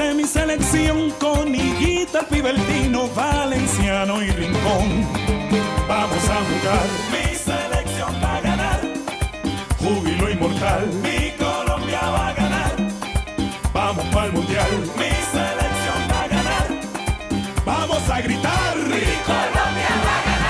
Hice mi selección con Higuita, Pibertino, Valenciano y Rincón. Vamos a jugar. Mi selección va a ganar. Júbilo inmortal. Mi Colombia va a ganar. Vamos para el mundial. Mi selección va a ganar. Vamos a gritar. Mi Colombia va a ganar.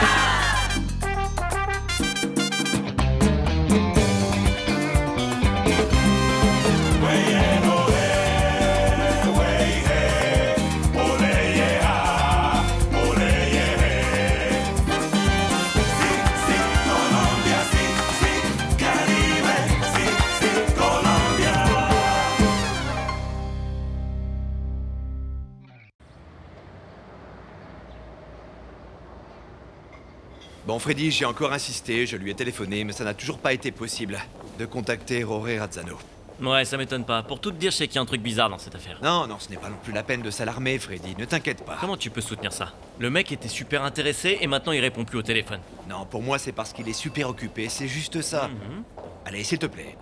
Bon, Freddy, j'ai encore insisté, je lui ai téléphoné, mais ça n'a toujours pas été possible de contacter Roré Razzano. Ouais, ça m'étonne pas. Pour tout te dire, je sais qu'il y a un truc bizarre dans cette affaire. Non, ce n'est pas non plus la peine de s'alarmer, Freddy, ne t'inquiète pas. Comment tu peux soutenir ça? Le mec était super intéressé et maintenant il répond plus au téléphone. Non, pour moi, c'est parce qu'il est super occupé, c'est juste ça. Allez, s'il te plaît.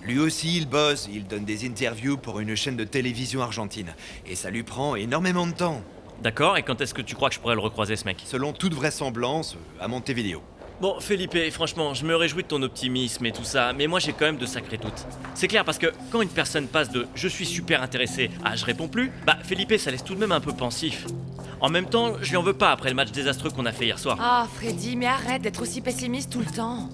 Lui aussi, il bosse, il donne des interviews pour une chaîne de télévision argentine. Et ça lui prend énormément de temps. D'accord, et quand est-ce que tu crois que je pourrais le recroiser, ce mec? Selon toute vraisemblance, à Montevideo. Bon, Felipe, franchement, je me réjouis de ton optimisme et tout ça, mais moi j'ai quand même de sacrés doutes. C'est clair parce que quand une personne passe de « je suis super intéressé » à « je réponds plus », bah Felipe, ça laisse tout de même un peu pensif. En même temps, je lui en veux pas après le match désastreux qu'on a fait hier soir. Ah, Freddy, mais arrête d'être aussi pessimiste tout le temps.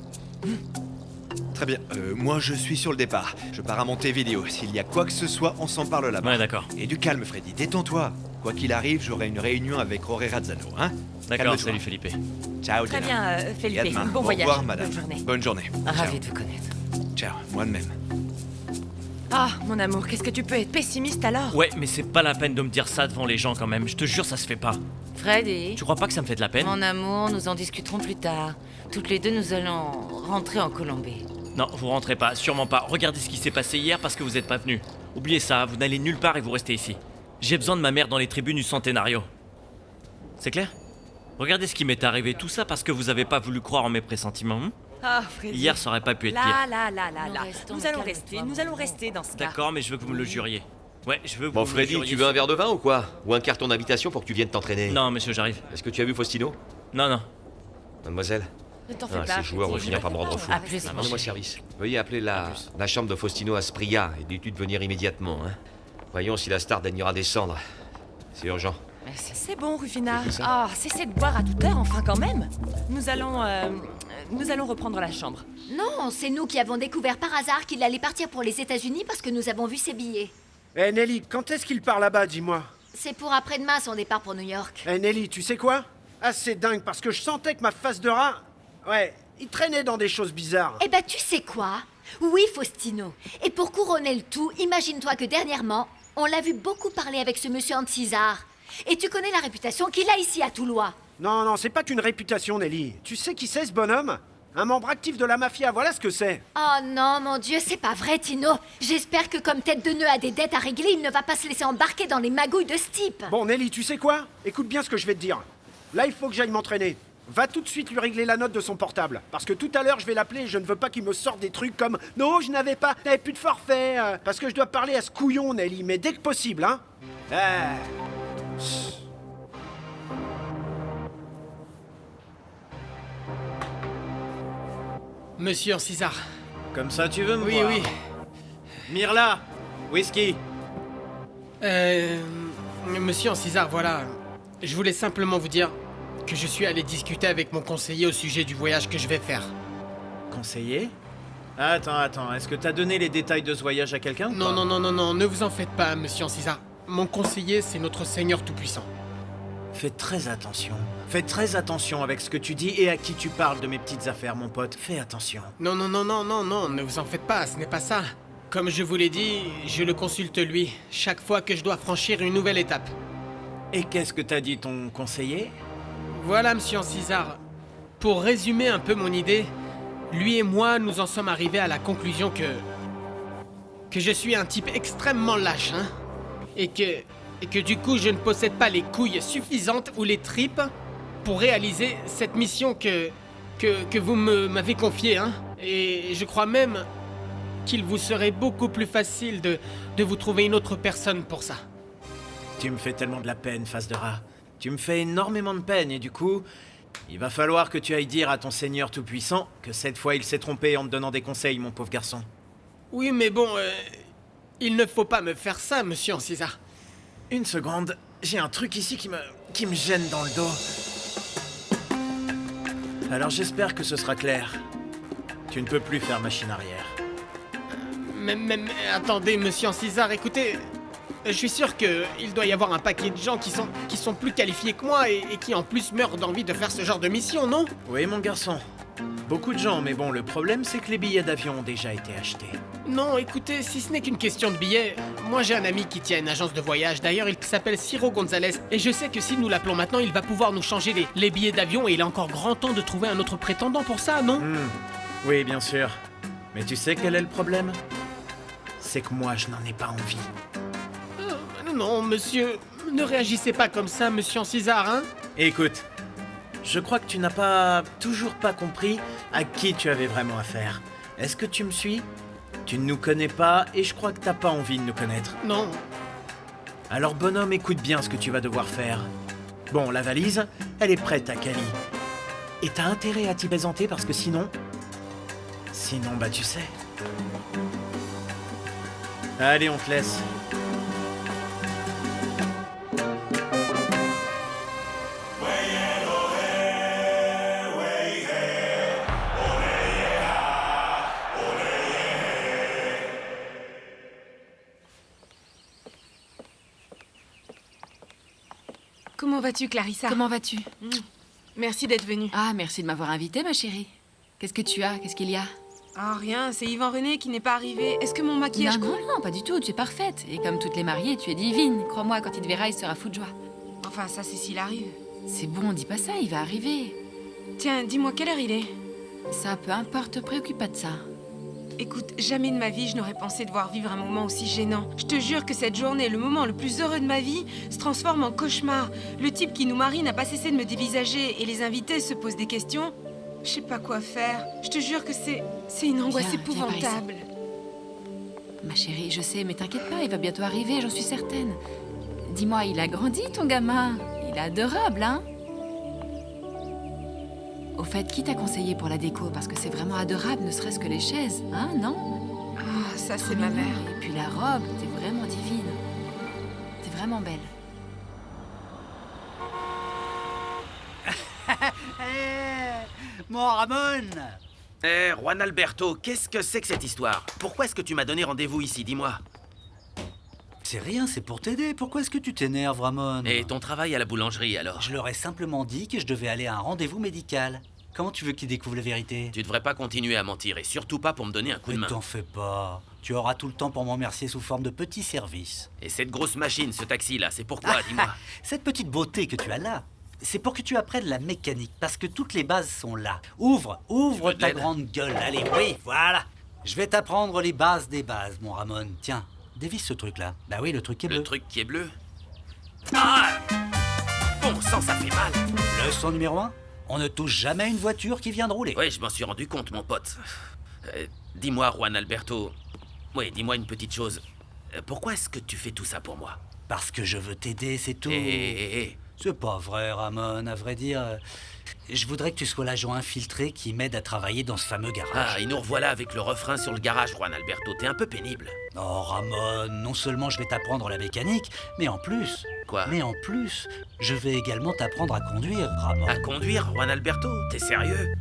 Très bien, moi je suis sur le départ. Je pars à Montevideo. S'il y a quoi que ce soit, on s'en parle là-bas. Ouais, d'accord. Et du calme, Freddy, détends-toi. Quoi qu'il arrive, j'aurai une réunion avec Roré Razzano, hein? D'accord, Calme-toi. salut Felipe. Ciao, Très Diana. bien, Et à Felipe. demain. Bon Au voyage. revoir, madame. Bonne journée. Bonne journée. Ravi de vous connaître. Ciao, moi de même. Ah, mon amour, qu'est-ce que tu peux être pessimiste alors? Ouais, mais c'est pas la peine de me dire ça devant les gens quand même, je te jure, ça se fait pas. Freddy, Tu crois pas que ça me fait de la peine? mon amour, nous en discuterons plus tard. Toutes les deux, nous allons rentrer en Colombie. Non, vous rentrez pas, sûrement pas. Regardez ce qui s'est passé hier parce que vous êtes pas venus. Oubliez ça, vous n'allez nulle part et vous restez ici. J'ai besoin de ma mère dans les tribunes du Centenario. C'est clair? Regardez ce qui m'est arrivé, tout ça parce que vous avez pas voulu croire en mes pressentiments. Ah, Freddy. Hier, ça aurait pas pu être pire. Là. Nous allons rester dans ce cas. D'accord, mais je veux que vous me le juriez. Ouais, je veux que Bon vous me le Freddy, juriez. tu veux un verre de vin ou quoi? Ou un carton d'invitation pour que tu viennes t'entraîner? Non, monsieur, j'arrive. Est-ce que tu as vu Faustino? Non. Mademoiselle? Ne t'en fais Ah, pas. ces joueurs vont Freddy. finir par me rendre fou. À plus, mon Rendez-moi chéri. service. Veuillez appeler la chambre de Faustino Asprilla et dites-lui de venir immédiatement. Hein. Voyons si la star daignera descendre. C'est urgent. Merci. C'est bon, Rufina. C'est tout ça. Ah, cessez de boire à toute heure, enfin quand même. Nous allons reprendre la chambre. Non, c'est nous qui avons découvert par hasard qu'il allait partir pour les États-Unis parce que nous avons vu ses billets. Eh Nelly, quand est-ce qu'il part là-bas, dis-moi? C'est pour après-demain son départ pour New York. Eh Nelly, tu sais quoi? Ah, c'est dingue, parce que je sentais que ma face de rat... Ouais, il traînait dans des choses bizarres. Eh ben, tu sais quoi? Oui, Faustino. Et pour couronner le tout, imagine-toi que dernièrement, on l'a vu beaucoup parler avec ce monsieur Antisar. Et tu connais la réputation qu'il a ici à Toulois. Non, c'est pas qu'une réputation, Nelly. Tu sais qui c'est, ce bonhomme? Un membre actif de la mafia, voilà ce que c'est. Oh non, mon Dieu, c'est pas vrai, Tino. J'espère que comme tête de nœud a des dettes à régler, il ne va pas se laisser embarquer dans les magouilles de ce type. Bon, Nelly, tu sais quoi? Écoute bien ce que je vais te dire. Là, il faut que j'aille m'entraîner. Va tout de suite lui régler la note de son portable. Parce que tout à l'heure, je vais l'appeler et je ne veux pas qu'il me sorte des trucs comme « Non, je n'avais plus de forfait. Parce que je dois parler à ce couillon, Nelly, mais dès que possible, hein. Ah. Monsieur César. Comme ça, tu veux me Oui, voir? oui. Myrla, whisky. Monsieur César, voilà. Je voulais simplement vous dire que je suis allé discuter avec mon conseiller au sujet du voyage que je vais faire. Conseiller? Attends, est-ce que t'as donné les détails de ce voyage à quelqu'un ou Non, pas? non, ne vous en faites pas, monsieur César. Mon conseiller, c'est notre Seigneur Tout-Puissant. Fais très attention. Fais très attention avec ce que tu dis et à qui tu parles de mes petites affaires, mon pote. Fais attention. Non, ne vous en faites pas, ce n'est pas ça. Comme je vous l'ai dit, je le consulte lui, chaque fois que je dois franchir une nouvelle étape. Et qu'est-ce que t'as dit ton conseiller? Voilà, monsieur César. Pour résumer un peu mon idée, lui et moi, nous en sommes arrivés à la conclusion que je suis un type extrêmement lâche, hein. Et que du coup, je ne possède pas les couilles suffisantes ou les tripes pour réaliser cette mission que vous m'avez confiée, hein. Et je crois même qu'il vous serait beaucoup plus facile de vous trouver une autre personne pour ça. Tu me fais tellement de la peine, face de rat. Tu me fais énormément de peine et du coup, il va falloir que tu ailles dire à ton Seigneur Tout-Puissant que cette fois il s'est trompé en te donnant des conseils, mon pauvre garçon. Oui, mais bon, il ne faut pas me faire ça, monsieur Ancizar. Une seconde, j'ai un truc ici qui me gêne dans le dos. Alors j'espère que ce sera clair. Tu ne peux plus faire machine arrière. Mais attendez, monsieur Ancizar, écoutez... Je suis sûr qu'il doit y avoir un paquet de gens qui sont plus qualifiés que moi et qui en plus meurent d'envie de faire ce genre de mission, non? Oui, mon garçon. Beaucoup de gens, mais bon, le problème c'est que les billets d'avion ont déjà été achetés. Non, écoutez, si ce n'est qu'une question de billets, moi j'ai un ami qui tient une agence de voyage, d'ailleurs il s'appelle Ciro Gonzalez, et je sais que si nous l'appelons maintenant, il va pouvoir nous changer les billets d'avion et il est encore grand temps de trouver un autre prétendant pour ça, non? Oui, bien sûr. Mais tu sais quel est le problème? C'est que moi je n'en ai pas envie. Non, monsieur, ne réagissez pas comme ça, monsieur Ancizar, hein? Écoute, je crois que tu n'as toujours pas compris à qui tu avais vraiment affaire. Est-ce que tu me suis? Tu ne nous connais pas et je crois que t'as pas envie de nous connaître. Non. Alors bonhomme, écoute bien ce que tu vas devoir faire. Bon, la valise, elle est prête à Cali. Et t'as intérêt à t'y présenter parce que sinon... Sinon, bah tu sais. Allez, on te laisse. Comment vas-tu, Clarissa? Comment vas-tu? Merci d'être venue. Ah, merci de m'avoir invitée, ma chérie. Qu'est-ce que tu as? Qu'est-ce qu'il y a? Oh, rien, c'est Yvan René qui n'est pas arrivé. Est-ce que mon maquillage... Non, pas du tout, tu es parfaite. Et comme toutes les mariées, tu es divine. Crois-moi, quand il te verra, il sera fou de joie. Enfin, ça, c'est s'il arrive. C'est bon, dis pas ça, il va arriver. Tiens, dis-moi, quelle heure il est? Ça, peu importe, te préoccupe pas de ça. Écoute, jamais de ma vie je n'aurais pensé devoir vivre un moment aussi gênant. Je te jure que cette journée, le moment le plus heureux de ma vie, se transforme en cauchemar. Le type qui nous marie n'a pas cessé de me dévisager et les invités se posent des questions. Je sais pas quoi faire. Je te jure que c'est une angoisse Viens, viens par ici. épouvantable. Ma chérie, je sais, mais t'inquiète pas, il va bientôt arriver, j'en suis certaine. Dis-moi, il a grandi, ton gamin. Il est adorable, hein? Au fait, qui t'a conseillé pour la déco? Parce que c'est vraiment adorable, ne serait-ce que les chaises, hein, non? Ah, ça c'est Trop ma mignon. mère. Et puis la robe, t'es vraiment divine. T'es vraiment belle. Mon Ramon! Juan Alberto, qu'est-ce que c'est que cette histoire? Pourquoi est-ce que tu m'as donné rendez-vous ici, dis-moi? C'est rien, c'est pour t'aider. Pourquoi est-ce que tu t'énerves, Ramon? Et ton travail à la boulangerie, alors? Je leur ai simplement dit que je devais aller à un rendez-vous médical. Comment tu veux qu'ils découvrent la vérité? Tu devrais pas continuer à mentir, et surtout pas pour me donner un coup de Ne main. t'en fais pas. Tu auras tout le temps pour m'en remercier sous forme de petits services. Et cette grosse machine, ce taxi-là, c'est pourquoi, dis-moi? Cette petite beauté que tu as là, c'est pour que tu apprennes la mécanique, parce que toutes les bases sont là. Ouvre Tu veux de ta l'aide? grande gueule. Allez, oui, voilà. Je vais t'apprendre les bases des bases, mon Ramon. Tiens, dévisse ce truc-là. Bah oui, le truc qui est bleu. Le truc qui est bleu? Ah! Bon sang, ça fait mal! Leçon numéro 1. On ne touche jamais une voiture qui vient de rouler. Oui, je m'en suis rendu compte, mon pote. Dis-moi, Juan Alberto... Oui, dis-moi une petite chose. Pourquoi est-ce que tu fais tout ça pour moi? Parce que je veux t'aider, c'est tout. Eh. C'est pas vrai, Ramon, à vrai dire. Je voudrais que tu sois l'agent infiltré qui m'aide à travailler dans ce fameux garage. Ah, et nous revoilà avec le refrain sur le garage, Juan Alberto. T'es un peu pénible. Oh, Ramon, non seulement je vais t'apprendre la mécanique, mais en plus... Quoi? Mais en plus, je vais également t'apprendre à conduire, Ramon. À conduire, Juan Alberto? T'es sérieux?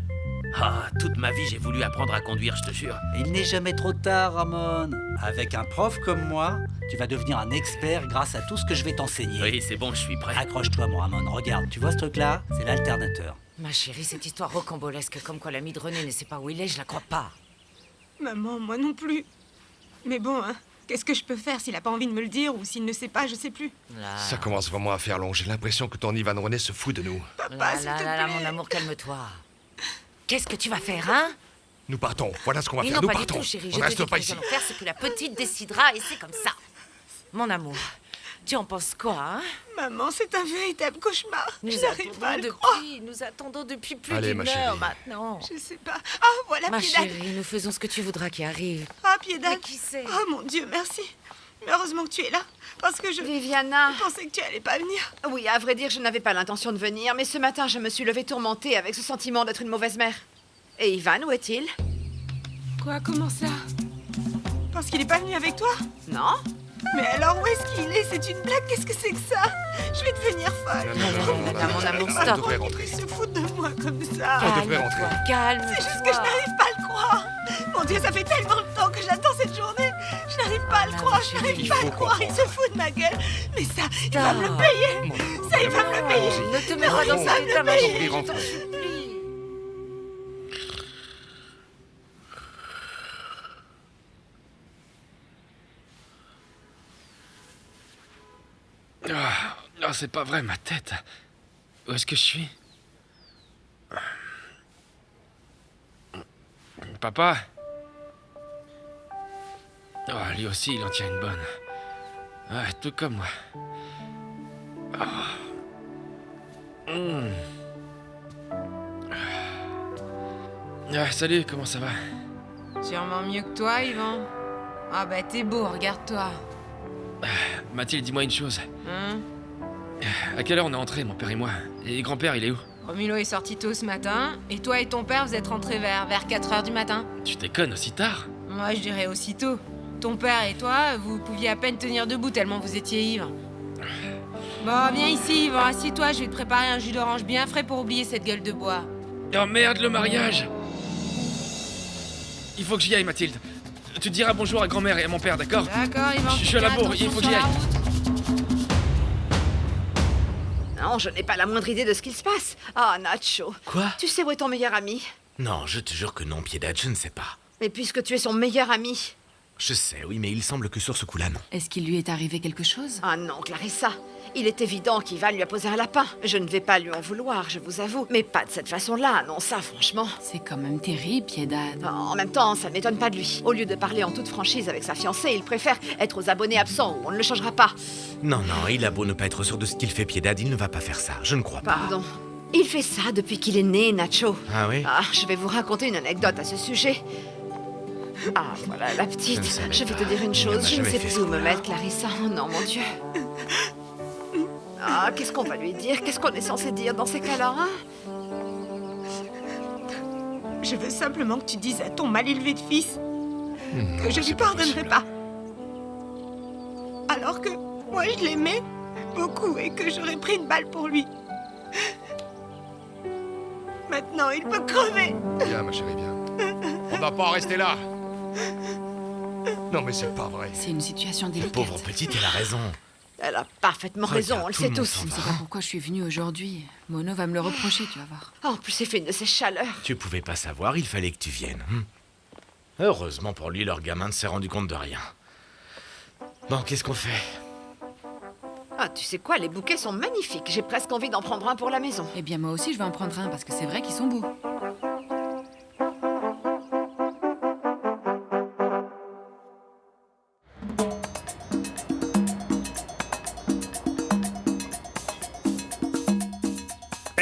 Ah, toute ma vie, j'ai voulu apprendre à conduire, je te jure. Il n'est jamais trop tard, Ramon. Avec un prof comme moi, tu vas devenir un expert grâce à tout ce que je vais t'enseigner. Oui, c'est bon, je suis prêt. Accroche-toi, mon Ramon. Regarde, tu vois ce truc-là? C'est l'alternateur. Ma chérie, cette histoire rocambolesque comme quoi l'ami de René ne sait pas où il est, je la crois pas. Maman, moi non plus. Mais bon, hein, qu'est-ce que je peux faire s'il a pas envie de me le dire ou s'il ne sait pas, je sais plus. Ça commence vraiment à faire long. J'ai l'impression que ton Ivan René se fout de nous. Papa, s'il te plaît. Mon amour, calme-toi. Qu'est-ce que tu vas faire, hein? Nous partons. Voilà ce qu'on va Mais faire. non, Nous pas partons. du tout, chérie. On Je te reste dis pas que ici. nous allons faire ce que la petite décidera et c'est comme ça. Mon amour, tu en penses quoi, hein? Maman, c'est un véritable cauchemar. Nous Je n'arrive pas à le croire. Nous attendons depuis plus Allez, d'une ma heure chérie. maintenant. Je sais pas. Ah, voilà Ma Piedade. chérie, nous faisons ce que tu voudras qui arrive. Ah, Piedade. Mais qui sait? Oh mon Dieu, merci. Mais heureusement que tu es là, parce que je Viviana. pensais que tu allais pas venir. Oui, à vrai dire, je n'avais pas l'intention de venir, mais ce matin, je me suis levée tourmentée avec ce sentiment d'être une mauvaise mère. Et Ivan, où est-il? Quoi, comment ça? Parce qu'il est pas venu avec toi? Non? Mais alors où est-ce qu'il est? C'est une blague, qu'est-ce que c'est que ça? Je vais devenir folle. Non, mon amour, On stop. devrait rentrer. Il se fout de moi comme ça. On devrait rentrer. Calme. C'est juste que je n'arrive pas à le croire. Mon Dieu, ça fait tellement de temps que j'attends cette journée. Je n'arrive pas à le croire, je n'arrive pas à le croire. Il se fout de ma gueule. Mais ça, il va me le payer. Ça, il va me le payer. Ne te mets pas dans cet état, ma chérie, je t'en supplie. Ah, c'est pas vrai, ma tête. Où est-ce que je suis? Papa? Oh, lui aussi, il en tient une bonne. Ouais, tout comme moi. Salut, comment ça va? Sûrement mieux que toi, Yvan. Ah bah t'es beau, regarde-toi. Mathilde, dis-moi une chose. Hein? À quelle heure on est entrés, mon père et moi? Et grand-père, il est où? Romulo est sorti tôt ce matin, et toi et ton père, vous êtes rentrés vers 4h du matin. Tu déconnes aussi tard? Moi, je dirais aussitôt. Ton père et toi, vous pouviez à peine tenir debout tellement vous étiez ivres. Bon, viens ici, Yvan, assieds-toi, je vais te préparer un jus d'orange bien frais pour oublier cette gueule de bois. Oh merde, le mariage! Il faut que j'y aille, Mathilde. Tu diras bonjour à grand-mère et à mon père, d'accord? D'accord, Yvan. Je suis à la bourre, il faut que j'y aille. Non, je n'ai pas la moindre idée de ce qu'il se passe. Ah, Nacho. Quoi? Tu sais où est ton meilleur ami? Non, je te jure que non, Piedad, je ne sais pas. Mais puisque tu es son meilleur ami... Je sais, oui, mais il semble que sur ce coup-là, non. Est-ce qu'il lui est arrivé quelque chose? Ah non, Clarissa. Il est évident qu'Ivan lui a posé un lapin. Je ne vais pas lui en vouloir, je vous avoue. Mais pas de cette façon-là, non, ça, franchement. C'est quand même terrible, Piedad. En même temps, ça ne m'étonne pas de lui. Au lieu de parler en toute franchise avec sa fiancée, il préfère être aux abonnés absents où on ne le changera pas. Non, non, il a beau ne pas être sûr de ce qu'il fait, Piedad, il ne va pas faire ça, je ne crois pas. Pardon. Il fait ça depuis qu'il est né, Nacho. Ah oui? Ah, je vais vous raconter une anecdote à ce sujet. Ah, voilà, la petite. Je vais te dire une chose, je ne sais plus où me mettre, Clarissa. Oh non, mon Dieu. Ah, qu'est-ce qu'on va lui dire? Qu'est-ce qu'on est censé dire dans ces cas-là, hein? Je veux simplement que tu dises à ton mal élevé de fils que je lui pardonnerai pas. Alors que moi, je l'aimais beaucoup et que j'aurais pris une balle pour lui. Maintenant, il peut crever. Viens, ma chérie, viens. On va pas en rester là. Non, mais c'est pas vrai. C'est une situation délicate. Pauvre petite, elle a raison. Elle a parfaitement raison, on le sait tous. Je ne sais pas pourquoi je suis venue aujourd'hui. Mono va me le reprocher, tu vas voir. En plus, c'est fait une de ces chaleurs. Tu pouvais pas savoir, il fallait que tu viennes. Heureusement pour lui, leur gamin ne s'est rendu compte de rien. Bon, qu'est-ce qu'on fait? Ah, tu sais quoi, les bouquets sont magnifiques. J'ai presque envie d'en prendre un pour la maison. Eh bien, moi aussi, je vais en prendre un, parce que c'est vrai qu'ils sont beaux.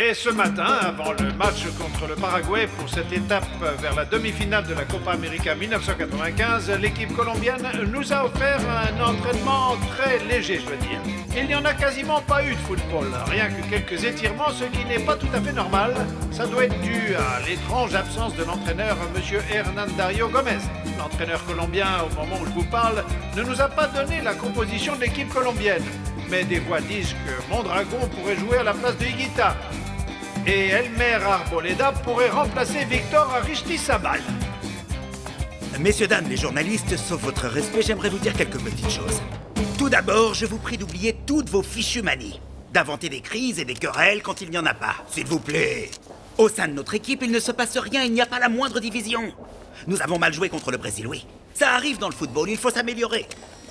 Et ce matin, avant le match contre le Paraguay pour cette étape vers la demi-finale de la Copa América 1995, l'équipe colombienne nous a offert un entraînement très léger, je veux dire. Il n'y en a quasiment pas eu de football, rien que quelques étirements, ce qui n'est pas tout à fait normal. Ça doit être dû à l'étrange absence de l'entraîneur M. Hernan Dario Gomez. L'entraîneur colombien, au moment où je vous parle, ne nous a pas donné la composition de l'équipe colombienne. Mais des voix disent que Mondragon pourrait jouer à la place de Higuita. Et Elmer Arboleda pourrait remplacer Victor Aristizábal. Messieurs, dames, les journalistes, sauf votre respect, j'aimerais vous dire quelques petites choses. Tout d'abord, je vous prie d'oublier toutes vos fichues manies. D'inventer des crises et des querelles quand il n'y en a pas. S'il vous plaît. Au sein de notre équipe, il ne se passe rien, il n'y a pas la moindre division. Nous avons mal joué contre le Brésil, oui. Ça arrive dans le football, il faut s'améliorer.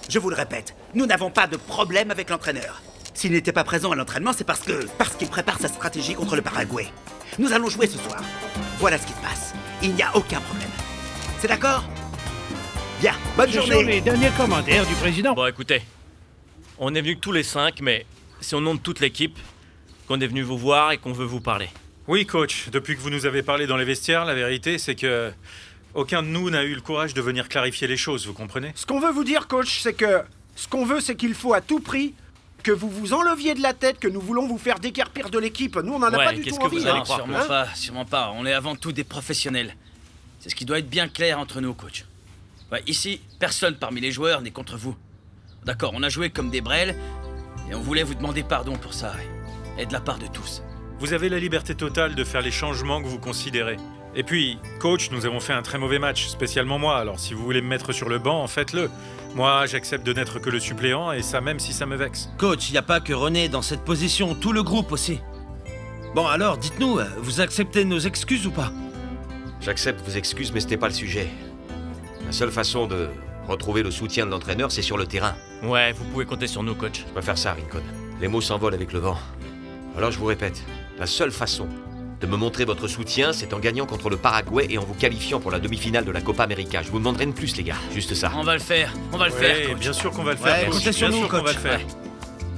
Je vous le répète, nous n'avons pas de problème avec l'entraîneur. S'il n'était pas présent à l'entraînement, c'est parce qu'il prépare sa stratégie contre le Paraguay. Nous allons jouer ce soir. Voilà ce qui se passe. Il n'y a aucun problème. C'est d'accord? Bien, bonne journée. Ce sont les derniers commentaires du président. Bon, écoutez, on est venus que tous les 5, mais c'est au nom de toute l'équipe qu'on est venu vous voir et qu'on veut vous parler. Oui, coach. Depuis que vous nous avez parlé dans les vestiaires, la vérité, c'est que aucun de nous n'a eu le courage de venir clarifier les choses, vous comprenez? Ce qu'on veut vous dire, coach, c'est que Ce qu'on veut, c'est qu'il faut à tout prix que vous vous enleviez de la tête que nous voulons vous faire déguerpir de l'équipe. Nous, on en a pas du tout envie. Non, sûrement pas. On est avant tout des professionnels. C'est ce qui doit être bien clair entre nous, coach. Ouais, ici, personne parmi les joueurs n'est contre vous. D'accord, on a joué comme des brels, et on voulait vous demander pardon pour ça, et de la part de tous. Vous avez la liberté totale de faire les changements que vous considérez. Et puis, coach, nous avons fait un très mauvais match, spécialement moi, alors si vous voulez me mettre sur le banc, faites-le. Moi, j'accepte de n'être que le suppléant, et ça même si ça me vexe. Coach, il n'y a pas que René dans cette position, tout le groupe aussi. Bon alors, dites-nous, vous acceptez nos excuses ou pas? J'accepte vos excuses, mais ce n'est pas le sujet. La seule façon de retrouver le soutien de l'entraîneur, c'est sur le terrain. Ouais, vous pouvez compter sur nous, coach. Je préfère ça, Rincon. Les mots s'envolent avec le vent. Alors je vous répète, la seule façon de me montrer votre soutien, c'est en gagnant contre le Paraguay et en vous qualifiant pour la demi-finale de la Copa América. Je vous demanderai de plus, les gars. Juste ça. On va le faire, faire. Bien sûr qu'on va le faire. Ouais, comptez sur nous, coach. On va le faire.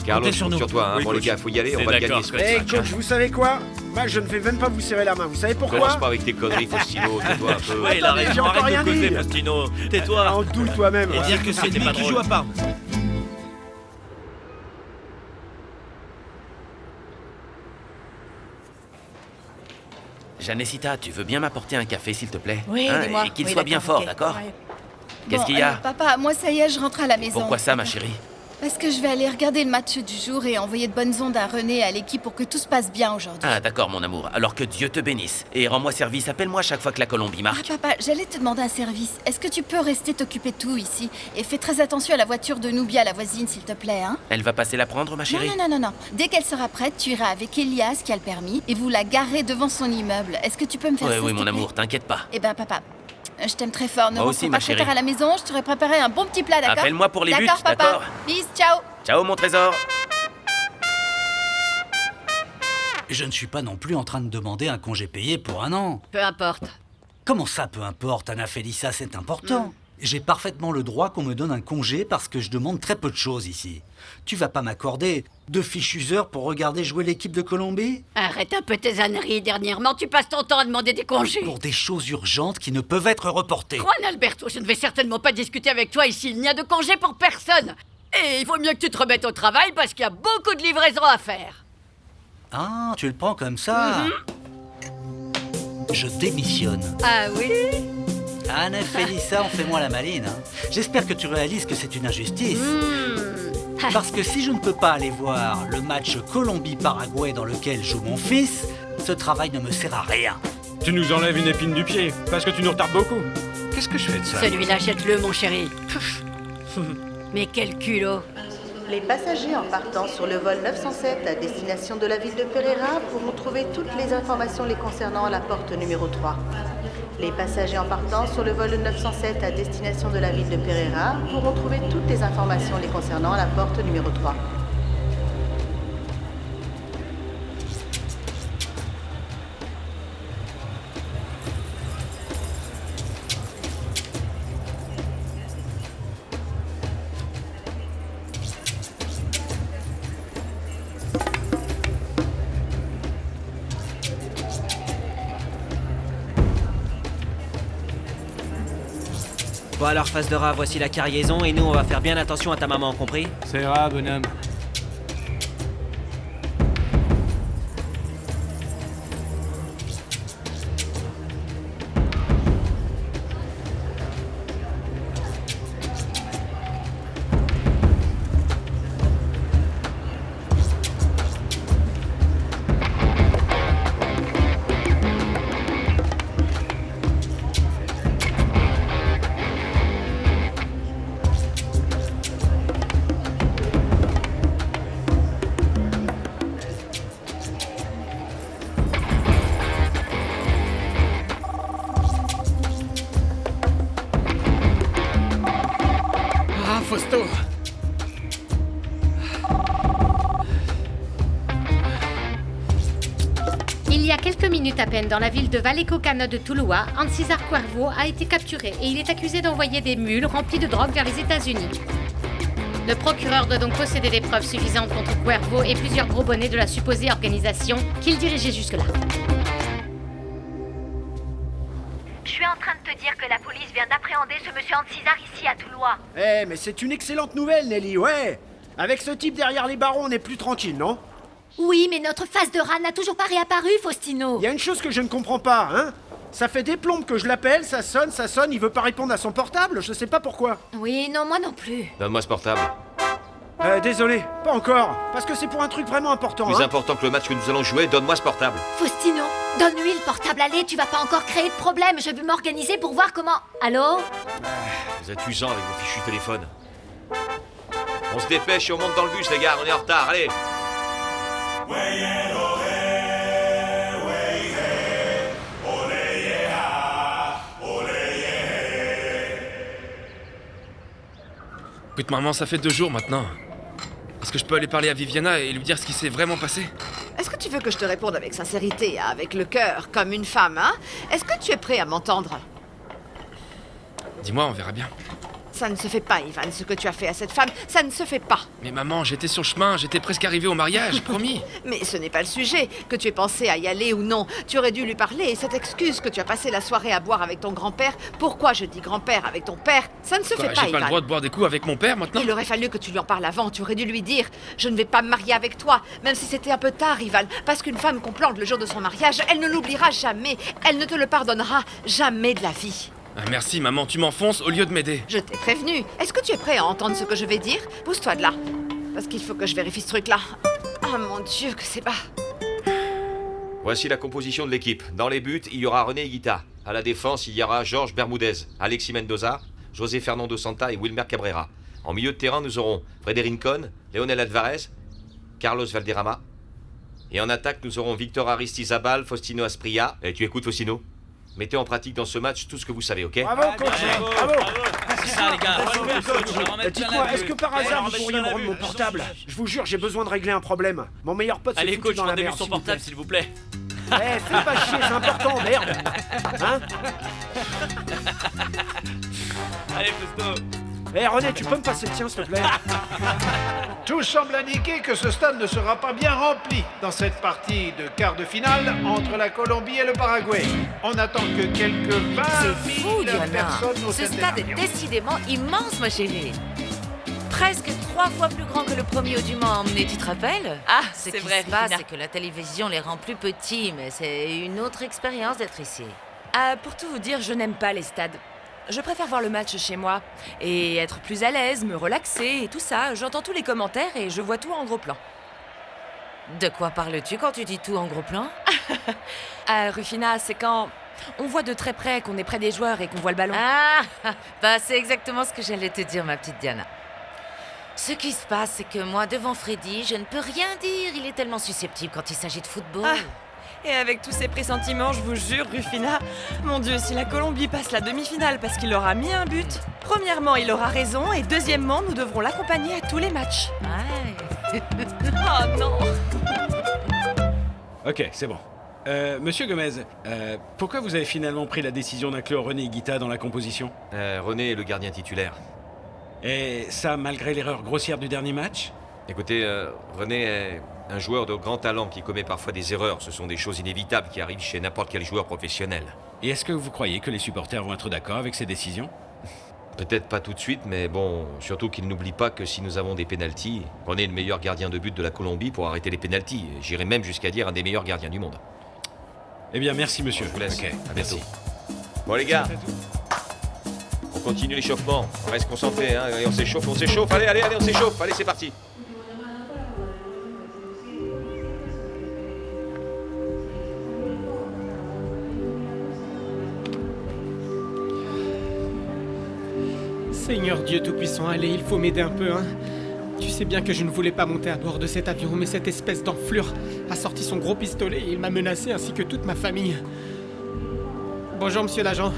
Carlos, Comptez sur nous. sur toi, hein. Oui, Bon, les gars, faut y aller, on va le gagner ce match. Coach, vous savez quoi? Moi, je ne vais même pas vous serrer la main. Vous savez pourquoi? Commence pas avec tes conneries, Faustino, tais-toi un peu. Ouais, il a raison, j'ai encore rien arrête de causer, dit. Faustino. Tais-toi. En doute toi-même. Et dire que c'est lui qui joue à part. Janécita, tu veux bien m'apporter un café, s'il te plaît? Oui, dis-moi. Et qu'il Oui, soit bien d'accord, fort, ok. d'accord? Ouais. Qu'est-ce Bon, qu'il y a? alors, papa, moi ça y est, je rentre à la maison. Pourquoi ça, ma chérie? Parce que je vais aller regarder le match du jour et envoyer de bonnes ondes à René et à l'équipe pour que tout se passe bien aujourd'hui. Ah, d'accord, mon amour. Alors que Dieu te bénisse. Et rends-moi service, appelle-moi chaque fois que la Colombie marque. Ah papa, j'allais te demander un service. Est-ce que tu peux rester t'occuper de tout ici? Et fais très attention à la voiture de Nubia, la voisine, s'il te plaît, hein? Elle va passer la prendre, ma chérie? Non. Dès qu'elle sera prête, tu iras avec Elias, qui a le permis, et vous la garez devant son immeuble. Est-ce que tu peux me faire ça? Oui, s'il mon te amour, plaît? t'inquiète pas. Eh ben papa, je t'aime très fort. Ne Moi rentre aussi, pas ma trop tard chérie. à la maison, je t'aurais préparé un bon petit plat, d'accord? Appelle-moi pour les buts, D'accord, papa. d'accord? Bis, ciao. Ciao, mon trésor. Je ne suis pas non plus en train de demander un congé payé pour 1 an. Peu importe. Comment ça, peu importe, Anna Félissa, c'est important. J'ai parfaitement le droit qu'on me donne un congé parce que je demande très peu de choses ici. Tu vas pas m'accorder 2 fichus heures pour regarder jouer l'équipe de Colombie? Arrête un peu tes âneries. Dernièrement, tu passes ton temps à demander des congés. Pour des choses urgentes qui ne peuvent être reportées. Juan Alberto, je ne vais certainement pas discuter avec toi ici. Il n'y a de congé pour personne. Et il vaut mieux que tu te remettes au travail parce qu'il y a beaucoup de livraisons à faire. Ah, tu le prends comme ça? Je démissionne. Ah oui? Anna Félissa, on fait moins la maline. Hein. J'espère que tu réalises que c'est une injustice. Parce que si je ne peux pas aller voir le match Colombie-Paraguay dans lequel joue mon fils, ce travail ne me sert à rien. Tu nous enlèves une épine du pied, parce que tu nous retardes beaucoup. Qu'est-ce que je fais de ça? Celui-là, jette-le, mon chéri. Mais quel culot. Les passagers en partant sur le vol 907 à destination de la ville de Pereira pourront trouver toutes les informations les concernant à la porte numéro 3. Les passagers en partant sur le vol 907 à destination de la ville de Pereira pourront trouver toutes les informations les concernant à la porte numéro 3. Bon alors, face de rat, voici la cargaison et nous on va faire bien attention à ta maman, compris? C'est rat, bonhomme. Ah, Fausto. Il y a quelques minutes à peine, dans la ville de Vallecocano de Tuluá, Ancísar Cuervo a été capturé et il est accusé d'envoyer des mules remplies de drogue vers les États-Unis. Le procureur doit donc posséder des preuves suffisantes contre Cuervo et plusieurs gros bonnets de la supposée organisation qu'il dirigeait jusque-là. Je suis en train de te dire que la police vient d'appréhender ce monsieur Antisar ici à Toulois. Eh, mais c'est une excellente nouvelle, Nelly, ouais. Avec ce type derrière les barreaux, on est plus tranquille, non? Oui, mais notre face de rat n'a toujours pas réapparu, Faustino. Il y a une chose que je ne comprends pas, hein. Ça fait des plombes que je l'appelle, ça sonne, il veut pas répondre à son portable, je sais pas pourquoi. Oui, non, moi non plus. Donne-moi ce portable. Désolé, pas encore, parce que c'est pour un truc vraiment important, Plus important que le match que nous allons jouer, donne-moi ce portable. Faustino, donne-lui le portable, allez, tu vas pas encore créer de problème, je vais m'organiser pour voir comment... Allô? Vous êtes usants avec vos fichus téléphones. On se dépêche et on monte dans le bus, les gars, on est en retard, allez. Écoute, maman, ça fait 2 jours maintenant. Est-ce que je peux aller parler à Viviana et lui dire ce qui s'est vraiment passé? Est-ce que tu veux que je te réponde avec sincérité, avec le cœur, comme une femme, hein? Est-ce que tu es prêt à m'entendre? Dis-moi, on verra bien. Ça ne se fait pas, Ivan, ce que tu as fait à cette femme, ça ne se fait pas. Mais maman, j'étais sur le chemin, j'étais presque arrivé au mariage, promis. Mais ce n'est pas le sujet, que tu aies pensé à y aller ou non. Tu aurais dû lui parler, et cette excuse que tu as passé la soirée à boire avec ton grand-père, pourquoi je dis grand-père avec ton père, ça ne se fait pas, J'ai pas Ivan. le droit de boire des coups avec mon père maintenant? Il aurait fallu que tu lui en parles avant, tu aurais dû lui dire « Je ne vais pas me marier avec toi », même si c'était un peu tard, Ivan, parce qu'une femme qu'on plante le jour de son mariage, elle ne l'oubliera jamais, elle ne te le pardonnera jamais de la vie. Ah, merci, maman, tu m'enfonces au lieu de m'aider. Je t'ai prévenu. Est-ce que tu es prêt à entendre ce que je vais dire? Pousse-toi de là. Parce qu'il faut que je vérifie ce truc-là. Oh mon Dieu, que c'est bas. Voici la composition de l'équipe. Dans les buts, il y aura René Higuita. À la défense, il y aura Georges Bermudez, Alexis Mendoza, José Fernando Santa et Wilmer Cabrera. En milieu de terrain, nous aurons Frédéric Cohn, Leonel Alvarez, Carlos Valderrama. Et en attaque, nous aurons Victor Aristizabal, Faustino Asprilla. Et tu écoutes, Faustino? Mettez en pratique dans ce match tout ce que vous savez, ok? Bravo, coach! Bravo! C'est ça, les gars. Dites-moi, est-ce que par hasard vous pourriez me rendre mon portable? Je vous jure, j'ai besoin de régler un problème. Mon meilleur pote s'est Allez, foutu coach, dans la rendez-lui merde. son portable, s'il vous plaît. Eh, fais pas chier, c'est important, merde! Hein? Allez, Fausto. Eh, René, tu peux me passer le tien, s'il te plaît? Tout semble indiquer que ce stade ne sera pas bien rempli dans cette partie de quart de finale entre la Colombie et le Paraguay. On attend que quelques 20 000 personnes au Ce sein stade des est avions. décidément immense, ma chérie. Presque 3 fois plus grand que le premier où tu m'as emmené, tu te rappelles? Ah, Ce c'est qui vrai, se passe, Rufina. c'est que la télévision les rend plus petits, mais c'est une autre expérience d'être ici. Pour tout vous dire, je n'aime pas les stades. Je préfère voir le match chez moi et être plus à l'aise, me relaxer et tout ça. J'entends tous les commentaires et je vois tout en gros plan. De quoi parles-tu quand tu dis tout en gros plan? Rufina, c'est quand on voit de très près qu'on est près des joueurs et qu'on voit le ballon. Ah, bah c'est exactement ce que j'allais te dire, ma petite Diana. Ce qui se passe, c'est que moi, devant Freddy, je ne peux rien dire. Il est tellement susceptible quand il s'agit de football. Et avec tous ces pressentiments, je vous jure, Rufina, mon Dieu, si la Colombie passe la demi-finale parce qu'il aura mis un but, premièrement, il aura raison, et deuxièmement, nous devrons l'accompagner à tous les matchs. Ouais. Oh non! Ok, c'est bon. Monsieur Gomez, pourquoi vous avez finalement pris la décision d'inclure René Higuita dans la composition? René est le gardien titulaire. Et ça, malgré l'erreur grossière du dernier match? Écoutez, René est un joueur de grand talent qui commet parfois des erreurs. Ce sont des choses inévitables qui arrivent chez n'importe quel joueur professionnel. Et est-ce que vous croyez que les supporters vont être d'accord avec ces décisions? Peut-être pas tout de suite, mais bon, surtout qu'ils n'oublient pas que si nous avons des pénaltys, René est le meilleur gardien de but de la Colombie pour arrêter les pénaltys. J'irais même jusqu'à dire un des meilleurs gardiens du monde. Eh bien, merci monsieur. Je vous laisse. Ok, à bientôt. Bon les gars, on continue l'échauffement. On reste concentré, hein, et on s'échauffe. Allez, on s'échauffe. Allez, c'est parti. Seigneur Dieu Tout-Puissant, allez, il faut m'aider un peu, hein. Tu sais bien que je ne voulais pas monter à bord de cet avion, mais cette espèce d'enflure a sorti son gros pistolet et il m'a menacé ainsi que toute ma famille. Bonjour, monsieur l'agent.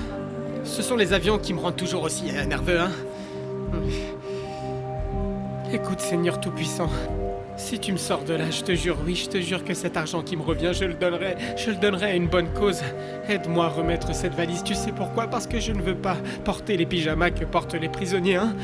Ce sont les avions qui me rendent toujours aussi nerveux, hein. Écoute, Seigneur Tout-Puissant, si tu me sors de là, je te jure, oui, je te jure que cet argent qui me revient, je le donnerai à une bonne cause. Aide-moi à remettre cette valise, tu sais pourquoi? Parce que je ne veux pas porter les pyjamas que portent les prisonniers, hein.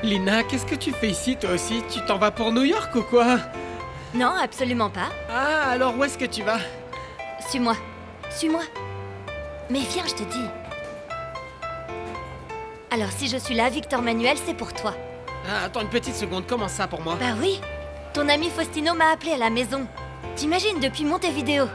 Lina, qu'est-ce que tu fais ici toi aussi? Tu t'en vas pour New York ou quoi? Non, absolument pas. Ah, alors où est-ce que tu vas? Suis-moi. Suis-moi. Mais viens, je te dis. Alors, si je suis là, Victor Manuel, c'est pour toi. Ah, attends une petite seconde, comment ça pour moi? Bah oui. Ton ami Faustino m'a appelé à la maison. T'imagines, depuis Montevideo.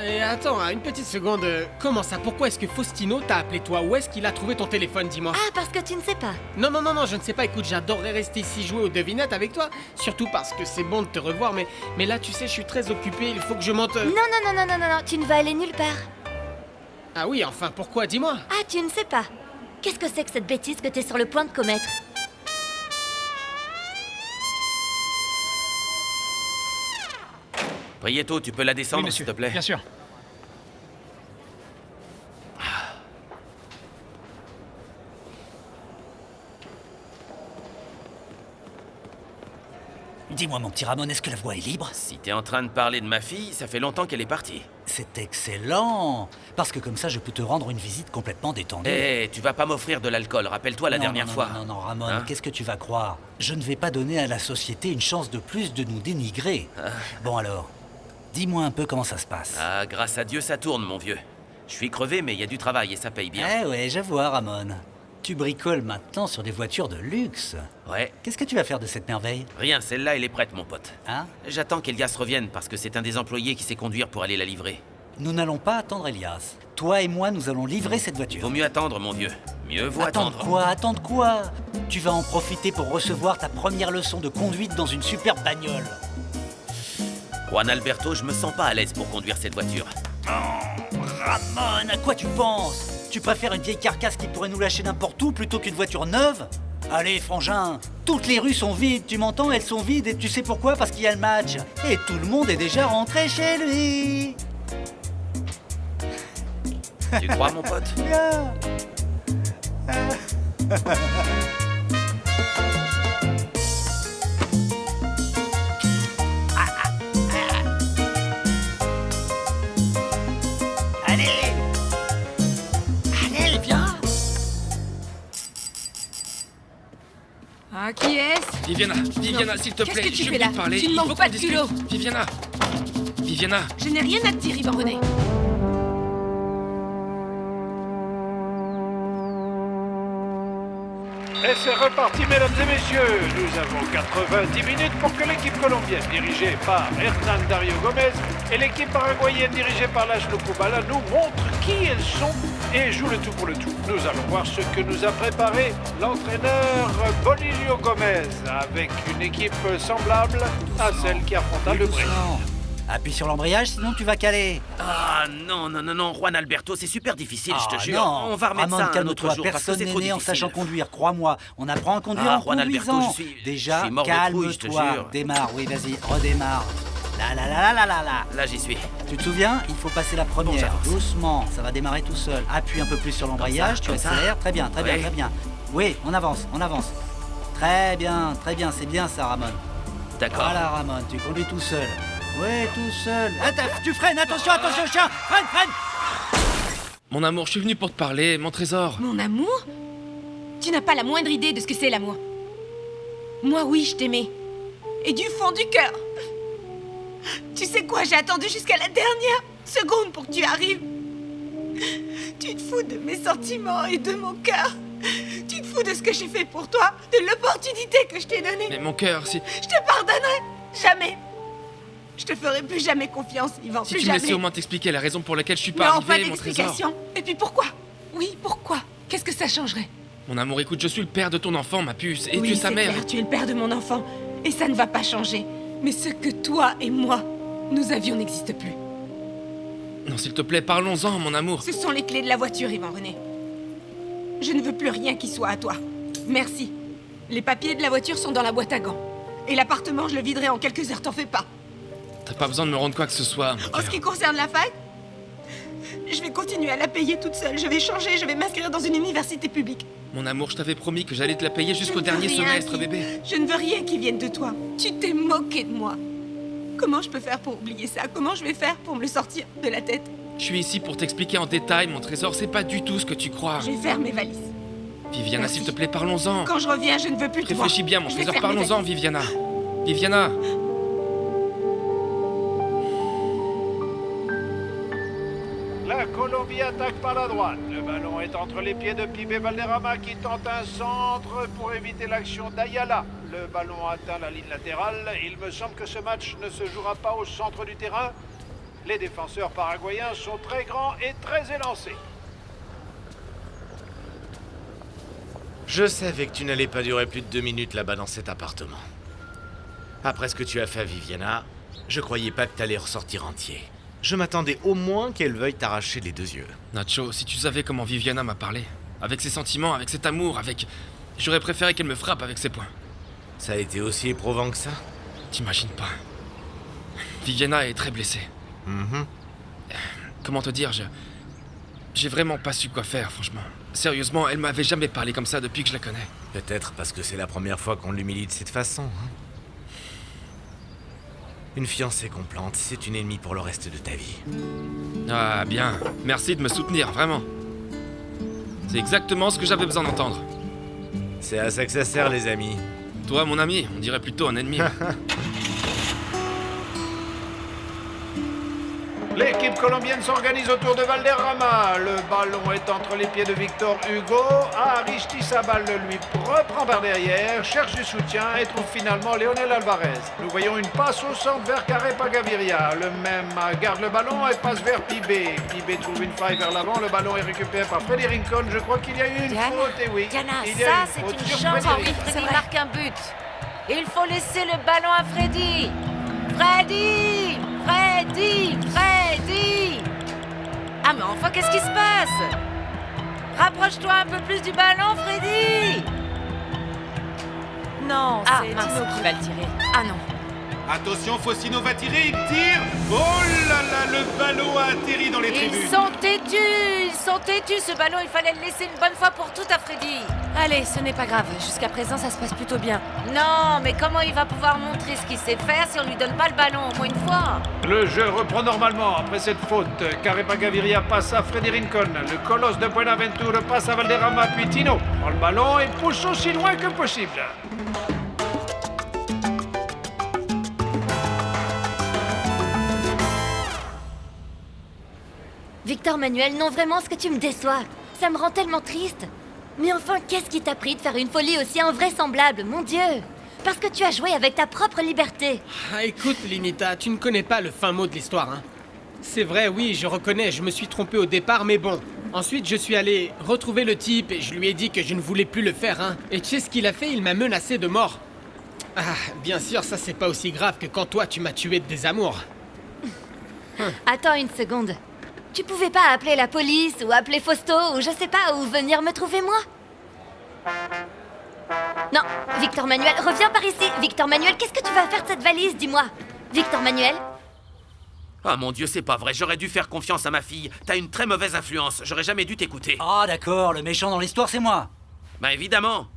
Et attends, une petite seconde, comment ça? Pourquoi est-ce que Faustino t'a appelé toi? Où est-ce qu'il a trouvé ton téléphone, dis-moi? Ah, parce que tu ne sais pas. Non, je ne sais pas, écoute, j'adorerais rester ici jouer aux devinettes avec toi. Surtout parce que c'est bon de te revoir, mais là, tu sais, je suis très occupé, il faut que je monte... Non, tu ne vas aller nulle part. Ah oui, enfin, pourquoi? Dis-moi. Ah, tu ne sais pas. Qu'est-ce que c'est que cette bêtise que t'es sur le point de commettre? Prieto, tu peux la descendre, oui, monsieur, s'il te plaît? Bien sûr. Dis-moi, mon petit Ramon, est-ce que la voie est libre? Si t'es en train de parler de ma fille, ça fait longtemps qu'elle est partie. C'est excellent. Parce que comme ça, je peux te rendre une visite complètement détendue. Eh, tu vas pas m'offrir de l'alcool, rappelle-toi la dernière fois. Non, Ramon, Hein? qu'est-ce que tu vas croire? Je ne vais pas donner à la société une chance de plus de nous dénigrer. Bon alors, dis-moi un peu comment ça se passe. Ah, grâce à Dieu, ça tourne, mon vieux. Je suis crevé, mais il y a du travail et ça paye bien. Eh ouais, je vois, Ramon. Tu bricoles maintenant sur des voitures de luxe. Ouais. Qu'est-ce que tu vas faire de cette merveille? Rien, celle-là, elle est prête, mon pote. Hein? J'attends qu'Elias revienne parce que c'est un des employés qui sait conduire pour aller la livrer. Nous n'allons pas attendre Elias. Toi et moi, nous allons livrer cette voiture. Vaut mieux attendre, mon vieux. Mieux vaut attendre. Attendre quoi? Tu vas en profiter pour recevoir ta première leçon de conduite dans une superbe bagnole. Juan Alberto, je me sens pas à l'aise pour conduire cette voiture. Oh, Ramon, à quoi tu penses? Tu préfères une vieille carcasse qui pourrait nous lâcher n'importe où plutôt qu'une voiture neuve? Allez, frangin, toutes les rues sont vides, tu m'entends? Elles sont vides et tu sais pourquoi? Parce qu'il y a le match. Et tout le monde est déjà rentré chez lui. Tu crois, mon pote? Allez, viens. Ah, qui est-ce? Viviana, s'il te plaît, Qu'est-ce que tu je fais viens là? de parler. Tu ne il manques faut pas qu'on de discute. culot. Viviana, Je n'ai rien à te dire, Ivan René. Et c'est reparti, mesdames et messieurs. Nous avons 90 minutes pour que l'équipe colombienne, dirigée par Hernan Dario Gomez, et l'équipe paraguayenne, dirigée par Laszlo Kubala, nous montrent qui elles sont et jouent le tout pour le tout. Nous allons voir ce que nous a préparé l'entraîneur Bolilio Gomez, avec une équipe semblable à celle qui affronta le Brésil. Appuie sur l'embrayage, sinon tu vas caler. Ah non, Juan Alberto, c'est super difficile, je te jure. Non. On va remettre Ramon, ça un autre calme-toi, jour parce que personne c'est n'est trop né en difficile. sachant conduire, crois-moi. On apprend à conduire en Juan conduisant. Alberto, je Déjà, suis mort de trouille, je te calme-toi. jure. Démarre, oui, vas-y, redémarre. Là. Là, j'y suis. Tu te souviens? Il faut passer la première. j'avance. Doucement, ça va démarrer tout seul. Appuie un peu plus sur l'embrayage, tu comme ça. accélères. Très bien. Ouais. Oui, on avance. Très bien, c'est bien ça, Ramon. D'accord. Voilà, Ramon, tu conduis tout seul. Oui, tout seul. Attends, tu freines, attention, chien. Freine. Mon amour, je suis venu pour te parler, mon trésor. Mon amour? Tu n'as pas la moindre idée de ce que c'est l'amour. Moi, oui, je t'aimais. Et du fond du cœur. Tu sais quoi, j'ai attendu jusqu'à la dernière seconde pour que tu arrives. Tu te fous de mes sentiments et de mon cœur. Tu te fous de ce que j'ai fait pour toi, de l'opportunité que je t'ai donnée. Mais mon cœur, si... Je te pardonnerai jamais. Je te ferai plus jamais confiance, Ivan, Si plus tu me jamais. laissais au moins t'expliquer la raison pour laquelle je suis pas Non, pas arrivé, mon trésor. d'explication. Et puis pourquoi? Oui, pourquoi? Qu'est-ce que ça changerait? Mon amour, écoute, je suis le père de ton enfant, ma puce, et oui, tu es sa c'est mère. clair, tu es le père de mon enfant. Et ça ne va pas changer. Mais ce que toi et moi, nous avions n'existe plus. Non, s'il te plaît, parlons-en, mon amour. Ce sont les clés de la voiture, Ivan René. Je ne veux plus rien qui soit à toi. Merci. Les papiers de la voiture sont dans la boîte à gants. Et l'appartement, je le viderai en quelques heures, t'en fais pas. T'as pas besoin de me rendre quoi que ce soit. mon En cœur. ce qui concerne la fac, je vais continuer à la payer toute seule. Je vais changer, je vais m'inscrire dans une université publique. Mon amour, je t'avais promis que j'allais te la payer jusqu'au Je ne veux dernier rien semestre, qui- bébé. Je ne veux rien qui vienne de toi. Tu t'es moqué de moi. Comment je peux faire pour oublier ça? Comment je vais faire pour me le sortir de la tête? Je suis ici pour t'expliquer en détail, mon trésor, c'est pas du tout ce que tu crois. Je vais faire mes valises. Viviana, Merci. s'il te plaît, parlons-en. Quand je reviens, je ne veux plus de toi. Réfléchis bien, mon Je vais trésor, faire mes parlons-en, valises. Viviana. Viviana. La Colombie attaque par la droite. Le ballon est entre les pieds de Pibe Valderrama qui tente un centre pour éviter l'action d'Ayala. Le ballon atteint la ligne latérale. Il me semble que ce match ne se jouera pas au centre du terrain. Les défenseurs paraguayens sont très grands et très élancés. Je savais que tu n'allais pas durer plus de 2 minutes là-bas dans cet appartement. Après ce que tu as fait à Viviana, je croyais pas que t'allais ressortir entier. Je m'attendais au moins qu'elle veuille t'arracher les 2 yeux. Nacho, si tu savais comment Viviana m'a parlé, avec ses sentiments, avec cet amour, avec... J'aurais préféré qu'elle me frappe avec ses poings. Ça a été aussi éprouvant que ça? T'imagines pas. Viviana est très blessée. Comment te dire, j'ai vraiment pas su quoi faire, franchement. Sérieusement, elle m'avait jamais parlé comme ça depuis que je la connais. Peut-être parce que c'est la première fois qu'on l'humilie de cette façon. Une fiancée qu'on plante, c'est une ennemie pour le reste de ta vie. Ah, bien. Merci de me soutenir, vraiment. C'est exactement ce que j'avais besoin d'entendre. C'est à ça que ça sert, les amis. Toi, mon ami, on dirait plutôt un ennemi. L'équipe colombienne s'organise autour de Valderrama. Le ballon est entre les pieds de Victor Hugo. Aristizabal lui reprend par derrière, cherche du soutien et trouve finalement Leonel Alvarez. Nous voyons une passe au centre vers Carepa Gaviria. Le même garde le ballon et passe vers Pibe. Pibe trouve une faille vers l'avant. Le ballon est récupéré par Freddy Rincon. Je crois qu'il y a eu une faute, et oui. Diana, il y a ça une faute c'est sur une chance Freddy. quand Freddy marque un but. Et il faut laisser le ballon à Freddy. Freddy! Freddy! Freddy! Ah mais enfin, qu'est-ce qui se passe? Rapproche-toi un peu plus du ballon, Freddy! Non, Ah, c'est mince. Tino qui va le tirer. Ah non. Attention, Faustino va tirer, il tire. Oh là là, le ballon a atterri dans les tribunes. Ils sont têtus, ce ballon, il fallait le laisser une bonne fois pour toutes à Freddy. Allez, ce n'est pas grave. Jusqu'à présent, ça se passe plutôt bien. Non, mais comment il va pouvoir montrer ce qu'il sait faire si on lui donne pas le ballon au moins une fois? Le jeu reprend normalement après cette faute. Carepa Gaviria passe à Freddy Rincon. Le colosse de Buenaventura passe à Valderrama, puis Tino prend le ballon et pousse aussi loin que possible. Victor Manuel, non vraiment, ce que tu me déçois. Ça me rend tellement triste. Mais enfin, qu'est-ce qui t'a pris de faire une folie aussi invraisemblable, mon Dieu? Parce que tu as joué avec ta propre liberté. Ah, écoute, Linita, tu ne connais pas le fin mot de l'histoire, hein. C'est vrai, oui, je reconnais, je me suis trompé au départ, mais bon. Ensuite, je suis allé retrouver le type et je lui ai dit que je ne voulais plus le faire, hein. Et tu sais ce qu'il a fait? Il m'a menacé de mort. Ah, bien sûr, ça c'est pas aussi grave que quand toi tu m'as tué de désamour. Attends une seconde. Tu pouvais pas appeler la police ou appeler Fausto ou je sais pas, ou venir me trouver moi? Non, Victor Manuel, reviens par ici. Victor Manuel, qu'est-ce que tu vas faire de cette valise, dis-moi? Victor Manuel? Ah mon Dieu, c'est pas vrai, j'aurais dû faire confiance à ma fille. T'as une très mauvaise influence, j'aurais jamais dû t'écouter. Ah d'accord, le méchant dans l'histoire c'est moi. Bah évidemment.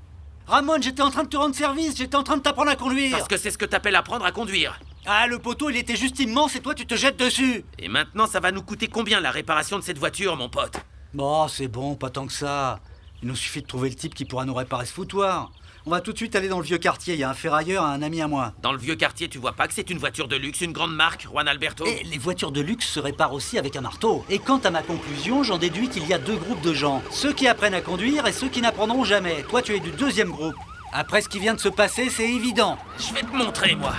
Ramon, j'étais en train de te rendre service, j'étais en train de t'apprendre à conduire. Parce que c'est ce que t'appelles apprendre à conduire. Ah, le poteau il était juste immense et toi tu te jettes dessus. Et maintenant, ça va nous coûter combien la réparation de cette voiture, mon pote? Bon, c'est bon, pas tant que ça. Il nous suffit de trouver le type qui pourra nous réparer ce foutoir. On va tout de suite aller dans le vieux quartier, il y a un ferrailleur, un ami à moi. Dans le vieux quartier, tu vois pas que c'est une voiture de luxe, une grande marque, Juan Alberto? Et les voitures de luxe se réparent aussi avec un marteau. Et quant à ma conclusion, j'en déduis qu'il y a 2 groupes de gens. Ceux qui apprennent à conduire et ceux qui n'apprendront jamais. Toi, tu es du 2e groupe. Après ce qui vient de se passer, c'est évident. Je vais te montrer, moi.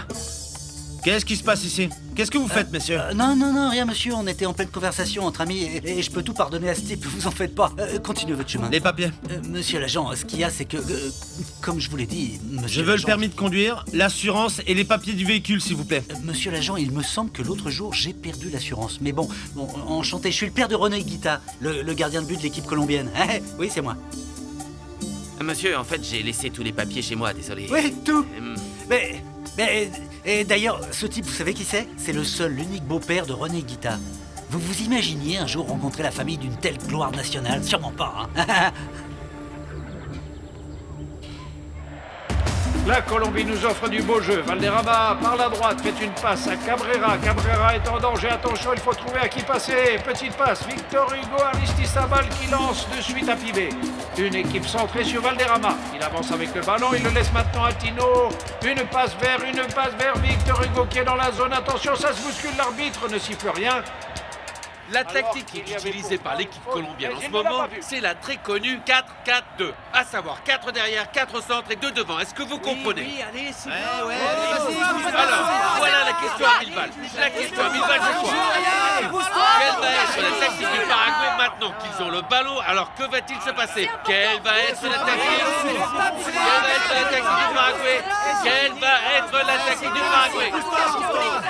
Qu'est-ce qui se passe ici? Qu'est-ce que vous faites, messieurs? Non, rien, monsieur. On était en pleine conversation entre amis et je peux tout pardonner à ce type, vous en faites pas. Continuez votre chemin. Les papiers? Monsieur l'agent, ce qu'il y a, c'est que, comme je vous l'ai dit, monsieur Je veux le l'agent- permis de conduire, l'assurance et les papiers du véhicule, s'il vous plaît. Monsieur l'agent, il me semble que l'autre jour, j'ai perdu l'assurance. Mais bon, enchanté, je suis le père de René Guita, le gardien de but de l'équipe colombienne. Oui, c'est moi. Monsieur, en fait, j'ai laissé tous les papiers chez moi, désolé. Oui, tout. Et d'ailleurs, ce type, vous savez qui c'est? C'est le seul, l'unique beau-père de René Guita. Vous vous imaginiez un jour rencontrer la famille d'une telle gloire nationale? Sûrement pas, hein. La Colombie nous offre du beau jeu. Valderrama, par la droite, fait une passe à Cabrera. Cabrera est en danger. Attention, il faut trouver à qui passer. Petite passe. Victor Hugo Aristizabal qui lance de suite à Pivet. Une équipe centrée sur Valderrama. Il avance avec le ballon. Il le laisse maintenant à Tino. Une passe vers Victor Hugo qui est dans la zone. Attention, ça se bouscule. L'arbitre ne siffle rien. La tactique qui est utilisée par l'équipe colombienne en ce moment, c'est la très connue 4-4-2. À savoir 4 derrière, 4 au centre et 2 devant. Est-ce que vous comprenez? Oui, allez, c'est Alors, voilà la question à 1000 balles. La question à 1000 balles, c'est quoi? Quelle va être la tactique du Paraguay maintenant qu'ils ont le ballon? Alors, que va-t-il se passer? Quelle va être la tactique? Quelle va être la tactique du Paraguay? Quelle va être la tactique du Paraguay?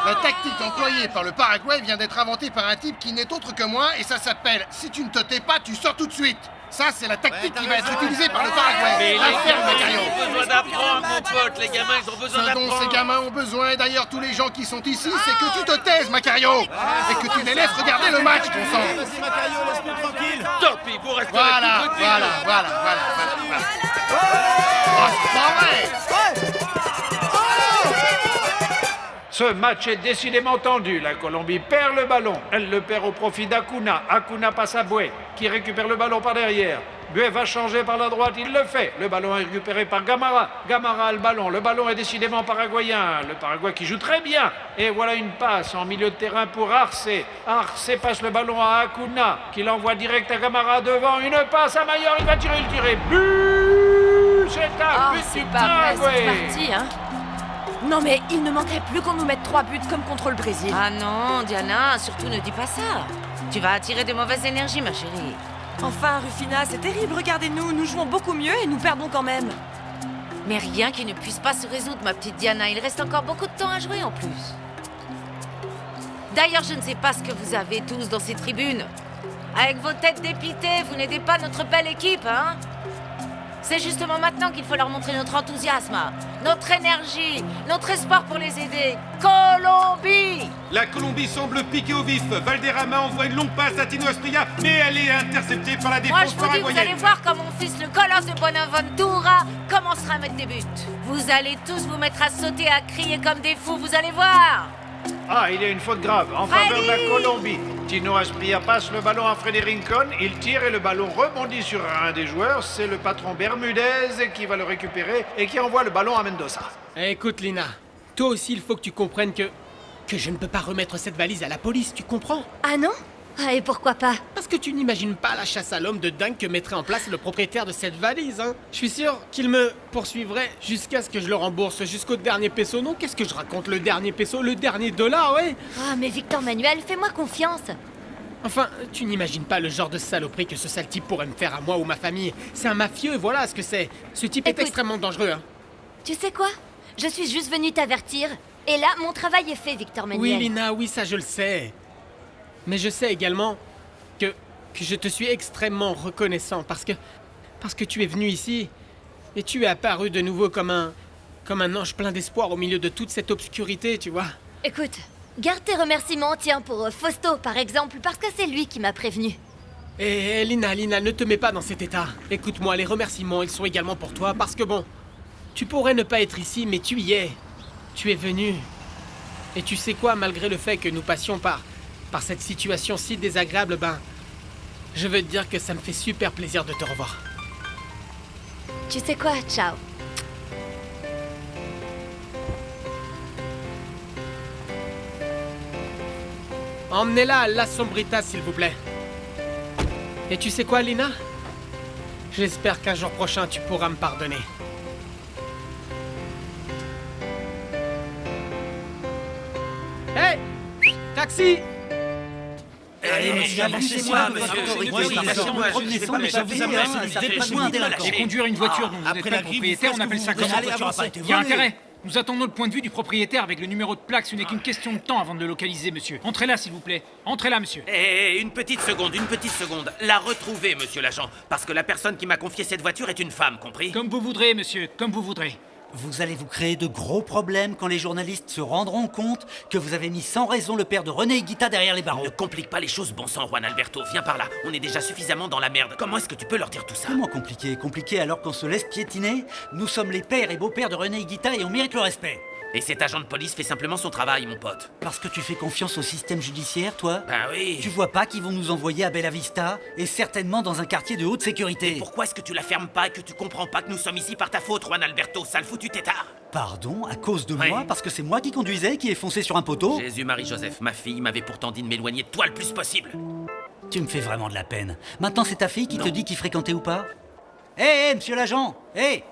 La tactique employée par le Paraguay vient d'être inventée par un type qui n'est autre que moi et ça s'appelle « Si tu ne te tais pas, tu sors tout de suite ». Ça, c'est la tactique qui va être utilisée par le Paraguay. Mais les Affaire gamins, Macario. ils ont besoin d'apprendre, mon pote. Les gamins, ils ont besoin Ce dont d'apprendre. ces gamins ont besoin, et d'ailleurs tous les gens qui sont ici, c'est que tu te taises, Macario. Et que tu les laisses regarder le match, ton sang. Vas-y, Macario, laisse-nous tranquille. Tant pis, vous restez Voilà. Oh, Oh, c'est pas vrai. Ce match est décidément tendu. La Colombie perd le ballon. Elle le perd au profit d'Acuna. Acuna passe à Boué, qui récupère le ballon par derrière. Boué va changer par la droite, il le fait. Le ballon est récupéré par Gamara. Gamara a le ballon. Le ballon est décidément paraguayen. Le Paraguay qui joue très bien. Et voilà une passe en milieu de terrain pour Arce. Arce passe le ballon à Acuna, qui l'envoie direct à Gamara devant. Une passe à Mayor, il va tirer, But! C'est un but du Paraguay. C'est parti, hein. Non mais il ne manquerait plus qu'on nous mette 3 buts comme contre le Brésil. Ah non, Diana, surtout ne dis pas ça. Tu vas attirer de mauvaises énergies, ma chérie. Enfin, Rufina, c'est terrible, regardez-nous, nous jouons beaucoup mieux et nous perdons quand même. Mais rien qui ne puisse pas se résoudre, ma petite Diana. Il reste encore beaucoup de temps à jouer en plus. D'ailleurs, je ne sais pas ce que vous avez tous dans ces tribunes. Avec vos têtes dépitées, vous n'aidez pas notre belle équipe, hein? C'est justement maintenant qu'il faut leur montrer notre enthousiasme, notre énergie, notre espoir pour les aider. Colombie! La Colombie semble piquer au vif. Valderrama envoie une longue passe à Tino Asprilla, mais elle est interceptée par la Moi, défense je vous dis, vous paraguayenne. allez voir quand mon fils, le colosse de Bonaventura, commencera à mettre des buts. Vous allez tous vous mettre à sauter, à crier comme des fous, vous allez voir. Ah, il y a une faute grave en faveur de la Colombie. Tino Asprilla passe le ballon à Freddy Rincon. Il tire et le ballon rebondit sur un des joueurs. C'est le patron Bermudez qui va le récupérer et qui envoie le ballon à Mendoza. Écoute, Lina, toi aussi, il faut que tu comprennes que je ne peux pas remettre cette valise à la police, tu comprends? Ah non? Et pourquoi pas? Parce que tu n'imagines pas la chasse à l'homme de dingue que mettrait en place le propriétaire de cette valise, hein. Je suis sûr qu'il me poursuivrait jusqu'à ce que je le rembourse jusqu'au dernier peso. Non, qu'est-ce que je raconte? Le dernier peso, le dernier dollar, ouais. Ah, mais Victor Manuel, fais-moi confiance. Enfin, tu n'imagines pas le genre de saloperie que ce sale type pourrait me faire à moi ou ma famille. C'est un mafieux, voilà ce que c'est. Ce type est extrêmement dangereux, hein. Tu sais quoi? Je suis juste venue t'avertir. Et là, mon travail est fait, Victor Manuel. Oui, Lina, oui, ça je le sais. Mais je sais également que je te suis extrêmement reconnaissant parce que tu es venu ici et tu es apparu de nouveau comme un ange plein d'espoir au milieu de toute cette obscurité, tu vois. Écoute, garde tes remerciements, tiens, pour Fausto, par exemple, parce que c'est lui qui m'a prévenu. Et Lina, ne te mets pas dans cet état. Écoute-moi, les remerciements, ils sont également pour toi parce que bon, tu pourrais ne pas être ici, mais tu y es. Tu es venu. Et tu sais quoi, malgré le fait que nous passions par cette situation si désagréable, je veux te dire que ça me fait super plaisir de te revoir. Tu sais quoi, ciao. Emmenez-la à La Sombrita, s'il vous plaît. Et tu sais quoi, Lina? J'espère qu'un jour prochain, tu pourras me pardonner. Hey! Taxi! Allez, monsieur, lâchez-moi, Et conduire une voiture dont vous n'êtes pas le propriétaire, on appelle ça comment? Il y a intérêt. Nous attendons le point de vue du propriétaire avec le numéro de plaque. Ce n'est qu'une question de temps avant de le localiser, monsieur. Entrez là, s'il vous plaît. Entrez là, monsieur. Une petite seconde. La retrouver, monsieur l'agent. Parce que la personne qui m'a confié cette voiture est une femme, compris? Comme vous voudrez, monsieur, comme vous voudrez. Vous allez vous créer de gros problèmes quand les journalistes se rendront compte que vous avez mis sans raison le père de René Higuita derrière les barreaux. Ne complique pas les choses, bon sang, Juan Alberto. Viens par là. On est déjà suffisamment dans la merde. Comment est-ce que tu peux leur dire tout ça? Comment compliqué? Compliqué alors qu'on se laisse piétiner? Nous sommes les pères et beaux-pères de René Higuita et on mérite le respect. Et cet agent de police fait simplement son travail, mon pote. Parce que tu fais confiance au système judiciaire, toi? Ben oui. Tu vois pas qu'ils vont nous envoyer à Bella Vista, et certainement dans un quartier de haute sécurité. Et pourquoi est-ce que tu la fermes pas et que tu comprends pas que nous sommes ici par ta faute, Juan Alberto, sale foutu tétard? Pardon? À cause de moi? Parce que c'est moi qui conduisais, qui ai foncé sur un poteau? Jésus, Marie-Joseph, ma fille m'avait pourtant dit de m'éloigner de toi le plus possible. Tu me fais vraiment de la peine. Maintenant, c'est ta fille qui te dit qui fréquentait ou pas? Hé, monsieur l'agent! Hé!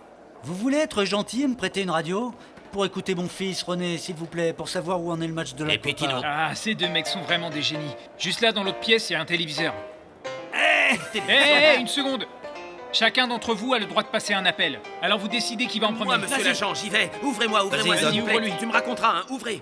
Vous voulez être gentil et me prêter une radio? Pour écouter mon fils, René, s'il vous plaît, pour savoir où en est le match de la Copa. Ah, ces deux mecs sont vraiment des génies. Juste là, dans l'autre pièce, il y a un téléviseur. Hé, une seconde! Chacun d'entre vous a le droit de passer un appel. Alors vous décidez qui va en premier. Moi, monsieur l'agent, j'y vais. Ouvrez-moi, Vas-y, s'il vous plaît. ouvre-lui. Tu me raconteras, hein. Ouvrez.